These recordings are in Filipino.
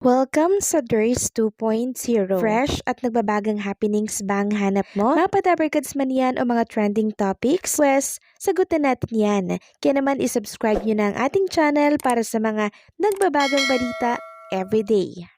Welcome sa DRS 2.0. Fresh at nagbabagang happenings bang hanap mo? Mga padabarkads man yan o mga trending topics? Pwes, sagutin natin yan. Kaya naman isubscribe nyo na ang ating channel para sa mga nagbabagang balita everyday.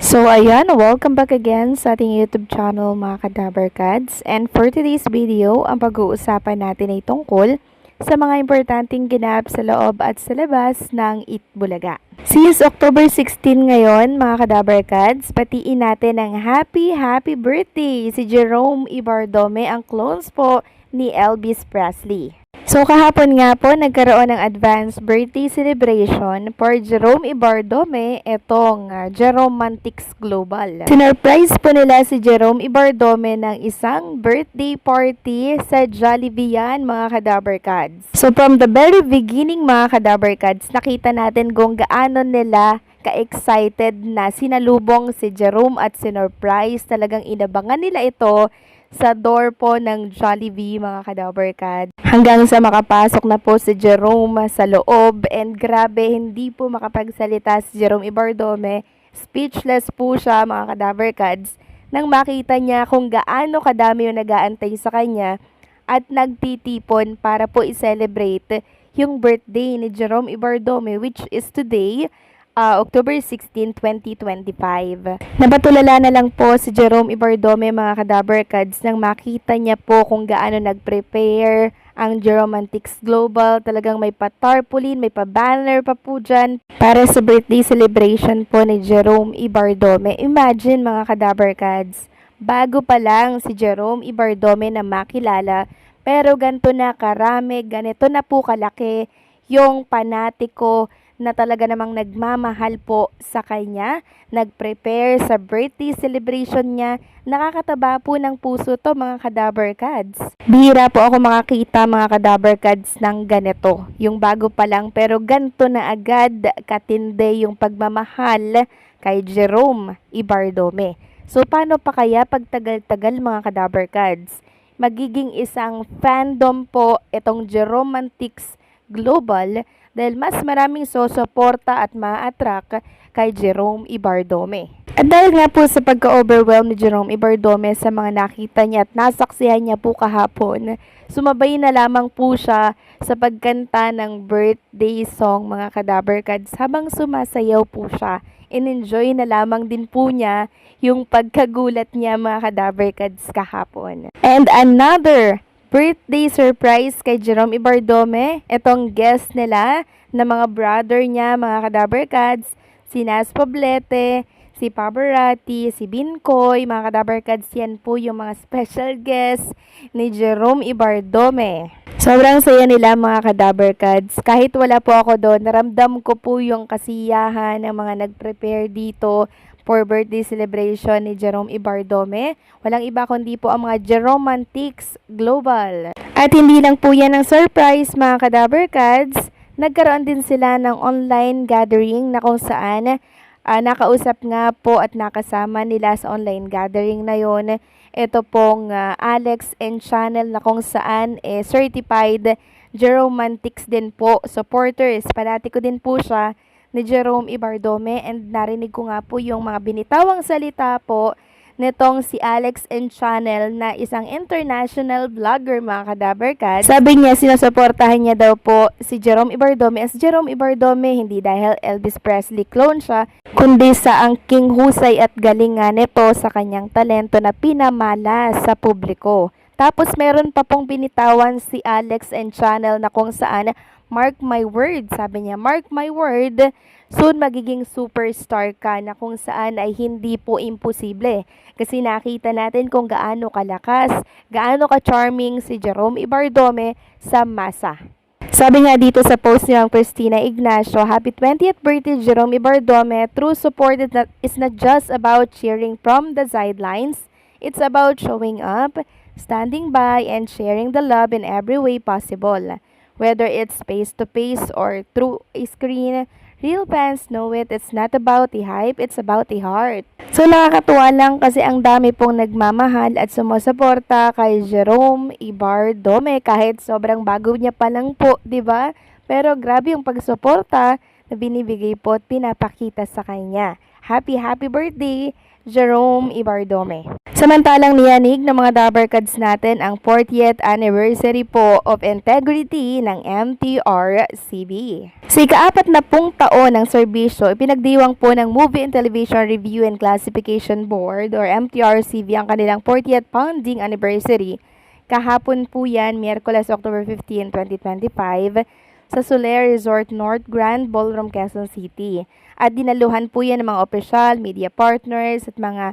So ayan, welcome back again sa ating YouTube channel mga Kadabarkads. And for today's video, ang pag-uusapan natin ay tungkol sa mga importanteng ganap sa loob at sa labas ng Itbulaga. Since October 16 ngayon mga Kadabarkads, patiin natin ang happy birthday si Jerome Ibardome, ang clones po ni Elvis Presley. So kahapon nga po nagkaroon ng advance birthday celebration for Jerome Ibardome, etong Jeromantics Global. Sinurprise po nila si Jerome Ibardome ng isang birthday party sa Jollibee yan, mga Kadabarkads. So from the very beginning mga Kadabarkads, nakita natin kung gaano nila ka-excited na sinalubong si Jerome at sinurprise. Talagang inabangan nila ito sa door po ng Jollibee mga Kadabarkad. Hanggang sa makapasok na po si Jerome sa loob, and grabe, hindi po makapagsalita si Jerome Ibardome. Speechless po siya mga Kadabarkads nang makita niya kung gaano kadami yung nag-aantay sa kanya at nagtitipon para po i-celebrate yung birthday ni Jerome Ibardome, which is today, October 16, 2025. Napatulala na lang po si Jerome Ibardome mga Kadabarkads nang makita niya po kung gaano nag-prepare ang Jeromantics Global. Talagang may pa-tarpaulin, may pa-banner pa po dyan para sa birthday celebration po ni Jerome Ibardome. Imagine mga Kadabarkads, bago pa lang si Jerome Ibardome na makilala, pero ganito na karami, ganito na po kalaki yung panatiko na talaga namang nagmamahal po sa kanya, nag-prepare sa birthday celebration niya. Nakakataba po ng puso to mga Kadabarkads. Bihira po ako makakita mga Kadabarkads ng ganito. Yung bago pa lang pero ganito na agad katindi yung pagmamahal kay Jerome Ibardome. So paano pa kaya pagtagal-tagal mga Kadabarkads? Magiging isang fandom po itong Jeromantics Global dahil mas maraming sosuporta at ma-attract kay Jerome Ibardome. At dahil nga po sa pagka-overwhelm ni Jerome Ibardome sa mga nakita niya at nasaksihan niya po kahapon, sumabay na lamang po siya sa pagkanta ng birthday song mga Kadabarkads habang sumasayaw po siya. In-enjoy na lamang din po niya yung pagkagulat niya mga Kadabarkads kahapon. And another birthday surprise kay Jerome Ibardome, itong guest nila na mga brother niya, mga Kadabarkads, si Nas Poblete, si Pabarati, si Binkoy, mga Kadabarkads, yan po yung mga special guests ni Jerome Ibardome. Sobrang saya nila mga Kadabarkads. Kahit wala po ako doon, naramdam ko po yung kasiyahan ng mga nag-prepare dito for birthday celebration ni Jerome Ibardome. Walang iba kundi po ang mga Jeromantics Global. At hindi lang po yan ang surprise mga Kadabarkads. Nagkaroon din sila ng online gathering na kung saan nakausap nga po at nakasama nila sa online gathering na yon. Ito pong Alex and Channel na kung saan certified Jeromantics din po supporters. Parati ko din po siya ni Jerome Ibardome, and narinig ko nga po yung mga binitawang salita po nitong si Alex and Channel na isang international vlogger mga Kadabarkads. Sabi niya sinusuportahan niya daw po si Jerome Ibardome as Jerome Ibardome hindi dahil Elvis Presley clone siya, kundi sa angking husay at galingan nito sa kanyang talento na pinamala sa publiko. Tapos meron pa pong binitawan si Alex and Channel na kung saan, mark my word, sabi niya, mark my word, soon magiging superstar ka, na kung saan ay hindi po imposible. Kasi nakita natin kung gaano kalakas, gaano ka-charming si Jerome Ibardome sa masa. Sabi nga dito sa post ni Ma'am Christina Ignacio, happy 20th birthday Jerome Ibardome. True support is not just about cheering from the sidelines. It's about showing up, standing by, and sharing the love in every way possible. Whether it's face-to-face or through a screen, real fans know it. It's not about the hype, it's about the heart. So nakakatuwa lang kasi ang dami pong nagmamahal at sumusuporta kay Jerome Ibardome kahit sobrang bago niya pa lang po, 'di ba? Pero grabe yung pagsuporta na binibigay po at pinapakita sa kanya. Happy birthday, Jerome Ibardome. Samantalang niyanig ng mga Dabarkads natin ang 40th anniversary po of integrity ng MTRCB. Sa ika-4 na taon ng serbisyo, ipinagdiwang po ng Movie and Television Review and Classification Board or MTRCB ang kanilang 40th founding anniversary. Kahapon po yan, Miyerkules, October 15, 2025, sa Soler Resort North Grand Ballroom, Quezon City. At dinaluhan po yan ng mga opisyal, media partners at mga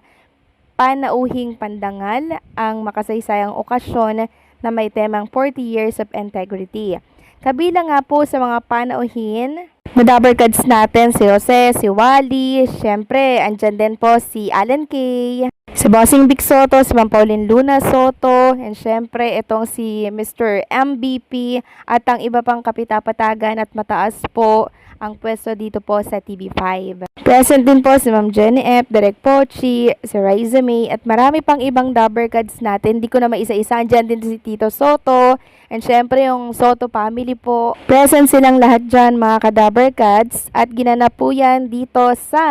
panauhing pandangal ang makasaysayang okasyon na may temang 40 Years of Integrity. Kabilang nga po sa mga panauhin, Dabarkads natin si Jose, si Wally, syempre andyan din po si Alan Kay, si Bossing Vic Soto, si Ma'am Pauline Luna Soto, and syempre itong si Mr. MVP at ang iba pang kapitapatagan at mataas po ang pwesto dito po sa TV5. Present din po si Ma'am Jenny F, Direk Pochi, si Riza May at marami pang ibang Dabarkads natin. Di ko na maisa-isa. Andyan din si Tito Soto and syempre yung Soto family po. Present silang lahat dyan mga ka-Dabarkads at ginanap po yan dito sa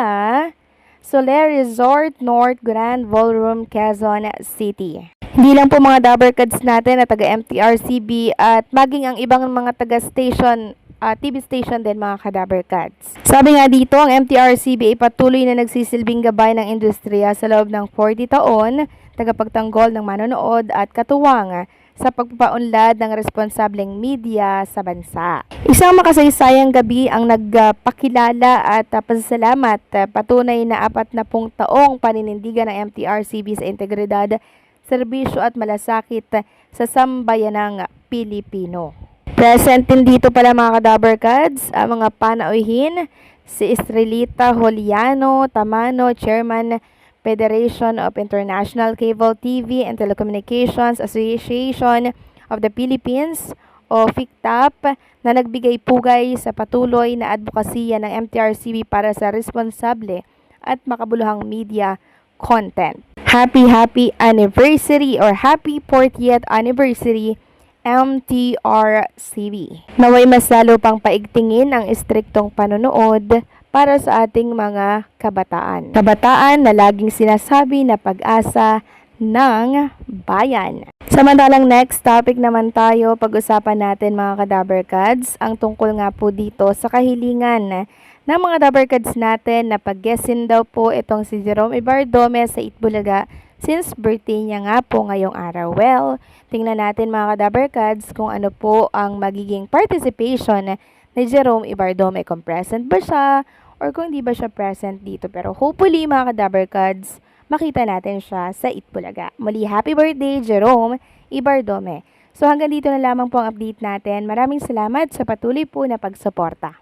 Soler Resort North Grand Ballroom, Quezon City. Hindi lang po mga Dabarkads natin na taga-MTRCB at maging ang ibang mga taga-station TV station din mga ka-Dabarkads. Sabi nga dito, ang MTRCB ay patuloy na nagsisilbing gabay ng industriya sa loob ng 40 taon, tagapagtanggol ng manonood at katuwang sa pagpapaunlad ng responsableng media sa bansa. Isang makasaysayang gabi ang nagpakilala at pasasalamat, patunay na 40 taong paninindigan ng MTRCB sa integridad, serbisyo at malasakit sa sambayanang Pilipino. Present din dito pala mga ka-Dabarkads, ang mga panauhin, si Estrelita Juliano Tamano, Chairman, Federation of International Cable TV and Telecommunications Association of the Philippines o FICTAP, na nagbigay pugay sa patuloy na advokasya ng MTRCB para sa responsable at makabuluhang media content. Happy anniversary or happy 40th anniversary MTRCB. Naway mas lalo pang paigtingin ang istriktong panonood para sa ating mga kabataan. Kabataan na laging sinasabi na pag-asa ng bayan. Samantalang next topic naman tayo, pag-usapan natin mga ka-Dabarkads, ang tungkol nga po dito sa kahilingan ng mga Dabarkads natin na pag-guestin daw po itong si Jerome Ibardome sa Itbulaga since birthday niya nga po ngayong araw. Well, tingnan natin mga ka-Dabarkads kung ano po ang magiging participation ni Jerome Ibardome. Kung present ba siya or kung di ba siya present dito. Pero hopefully mga ka-Dabarkads, makita natin siya sa Itbulaga. Muli, happy birthday Jerome Ibardome. So hanggang dito na lamang po ang update natin. Maraming salamat sa patuloy po na pagsuporta.